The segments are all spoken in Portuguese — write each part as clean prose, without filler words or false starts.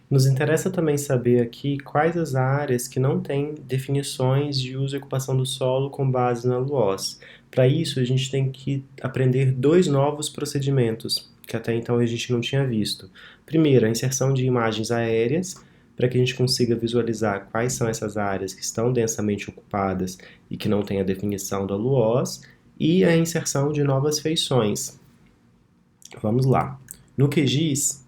Nos interessa também saber aqui quais as áreas que não têm definições de uso e ocupação do solo com base na LUOS. Para isso, a gente tem que aprender dois novos procedimentos, que até então a gente não tinha visto. Primeiro, a inserção de imagens aéreas, para que a gente consiga visualizar quais são essas áreas que estão densamente ocupadas e que não têm a definição da LUOS, e a inserção de novas feições. Vamos lá. No QGIS,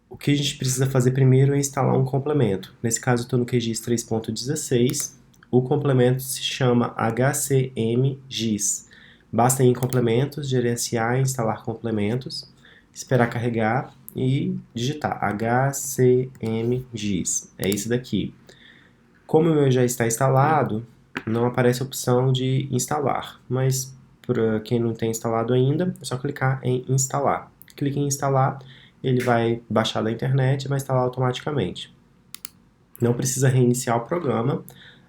o que a gente precisa fazer primeiro é instalar um complemento. Nesse caso, eu estou no QGIS 3.16. O complemento se chama HCMGIS. Basta ir em complementos, gerenciar e instalar complementos, esperar carregar e digitar HCMGIS. É isso daqui. Como o meu já está instalado, não aparece a opção de instalar, mas para quem não tem instalado ainda, é só clicar em instalar. Clique em instalar, ele vai baixar da internet e vai instalar automaticamente. Não precisa reiniciar o programa,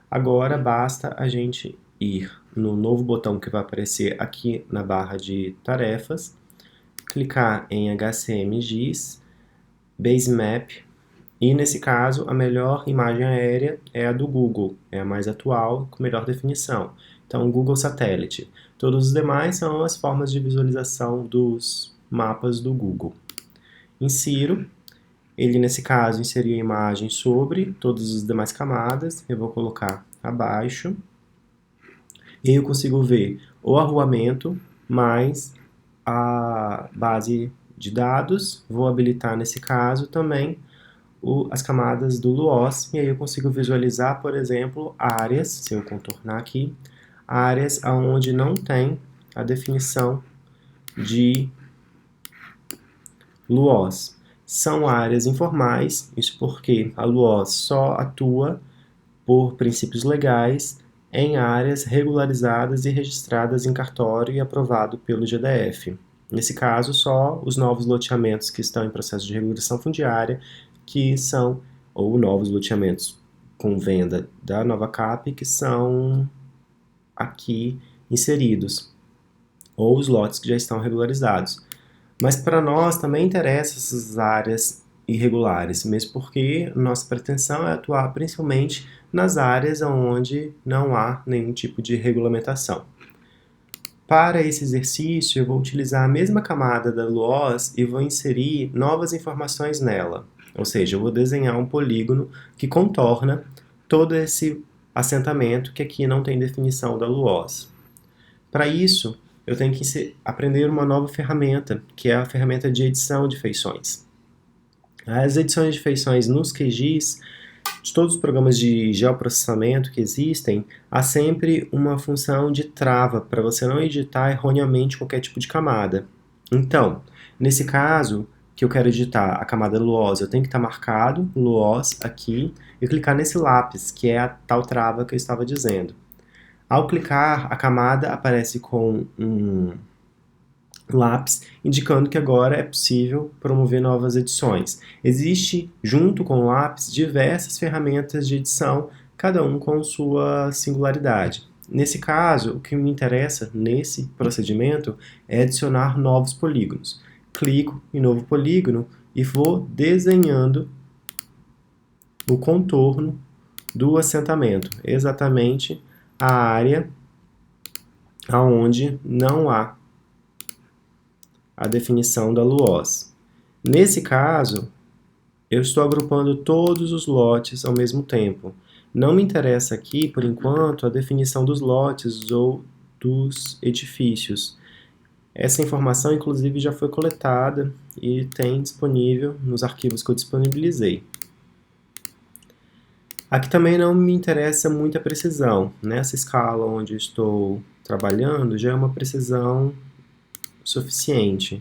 agora basta a gente ir no novo botão que vai aparecer aqui na barra de tarefas, clicar em HCMGIS, Basemap, e nesse caso a melhor imagem aérea é a do Google, é a mais atual, com melhor definição. Então, Google Satélite. Todos os demais são as formas de visualização dos mapas do Google. Insiro, ele nesse caso inseriu a imagem sobre todas as demais camadas, eu vou colocar abaixo, e aí eu consigo ver o arruamento mais a base de dados, vou habilitar nesse caso também as camadas do LUOS, e aí eu consigo visualizar, por exemplo, áreas, se eu contornar aqui, áreas onde não tem a definição de LUOS. São áreas informais, isso porque a LUOS só atua por princípios legais em áreas regularizadas e registradas em cartório e aprovado pelo GDF. Nesse caso, só os novos loteamentos que estão em processo de regulação fundiária, que são, ou novos loteamentos com venda da nova CAP, que são aqui inseridos, ou os lotes que já estão regularizados. Mas para nós também interessam essas áreas irregulares, mesmo porque nossa pretensão é atuar principalmente nas áreas onde não há nenhum tipo de regulamentação. Para esse exercício, eu vou utilizar a mesma camada da LUOS e vou inserir novas informações nela. Ou seja, eu vou desenhar um polígono que contorna todo esse assentamento que aqui não tem definição da LUOS. Para isso, eu tenho que aprender uma nova ferramenta, que é a ferramenta de edição de feições. As edições de feições nos QGIS, de todos os programas de geoprocessamento que existem, há sempre uma função de trava para você não editar erroneamente qualquer tipo de camada. Então, nesse caso, que eu quero editar a camada LUOS, eu tenho que estar marcado LUOS aqui e clicar nesse lápis, que é a tal trava que eu estava dizendo. Ao clicar, a camada aparece com um lápis, indicando que agora é possível promover novas edições. Existe, junto com o lápis, diversas ferramentas de edição, cada um com sua singularidade. Nesse caso, o que me interessa nesse procedimento é adicionar novos polígonos. Clico em novo polígono e vou desenhando o contorno do assentamento, exatamente a área onde não há a definição da LUOS. Nesse caso, eu estou agrupando todos os lotes ao mesmo tempo. Não me interessa aqui, por enquanto, a definição dos lotes ou dos edifícios. Essa informação, inclusive, já foi coletada e tem disponível nos arquivos que eu disponibilizei. Aqui também não me interessa muita precisão. Nessa escala onde eu estou trabalhando, já é uma precisão suficiente.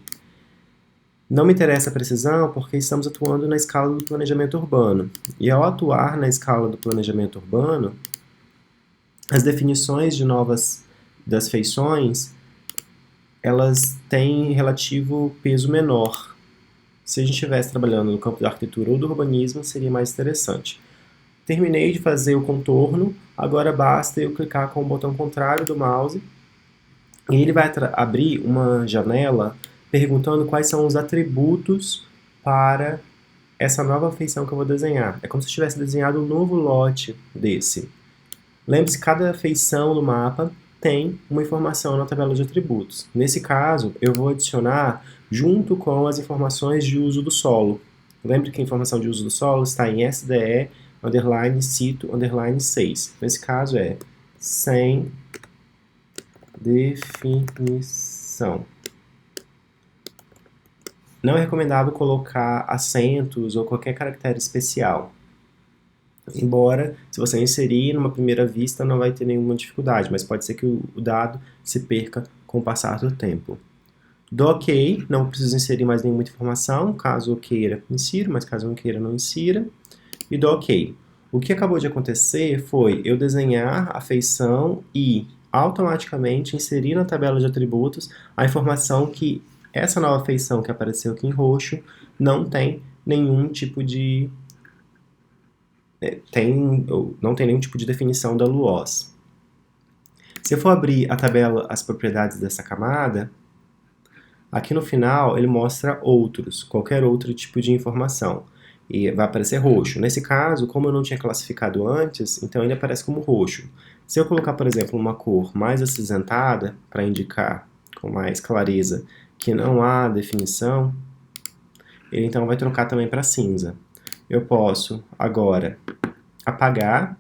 Não me interessa a precisão porque estamos atuando na escala do planejamento urbano. E ao atuar na escala do planejamento urbano, as definições de novas das feições, elas têm relativo peso menor. Se a gente estivesse trabalhando no campo da arquitetura ou do urbanismo, seria mais interessante. Terminei de fazer o contorno, agora basta eu clicar com o botão contrário do mouse e ele vai abrir uma janela perguntando quais são os atributos para essa nova feição que eu vou desenhar. É como se eu tivesse desenhado um novo lote desse. Lembre-se que cada feição no mapa tem uma informação na tabela de atributos. Nesse caso, eu vou adicionar junto com as informações de uso do solo. Lembre que a informação de uso do solo está em SDE, _cito, _6. Nesse caso é sem definição. Não é recomendável colocar acentos ou qualquer caractere especial. Embora, se você inserir numa primeira vista, não vai ter nenhuma dificuldade, mas pode ser que o dado se perca com o passar do tempo. Do OK, não preciso inserir mais nenhuma informação, caso eu queira, insiro, mas caso eu não queira, não insira. E do OK. O que acabou de acontecer foi eu desenhar a feição e automaticamente inserir na tabela de atributos a informação que essa nova feição que apareceu aqui em roxo não tem nenhum tipo de não tem nenhum tipo de definição da LUOS. Se eu for abrir a tabela, as propriedades dessa camada, aqui no final ele mostra outros, qualquer outro tipo de informação. E vai aparecer roxo. Nesse caso, como eu não tinha classificado antes, então ele aparece como roxo. Se eu colocar, por exemplo, uma cor mais acinzentada, para indicar com mais clareza que não há definição, ele então vai trocar também para cinza. Eu posso agora apagar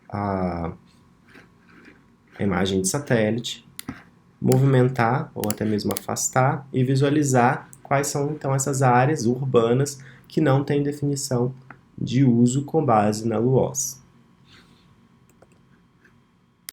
a imagem de satélite, movimentar ou até mesmo afastar e visualizar quais são então essas áreas urbanas que não têm definição de uso com base na LUOS.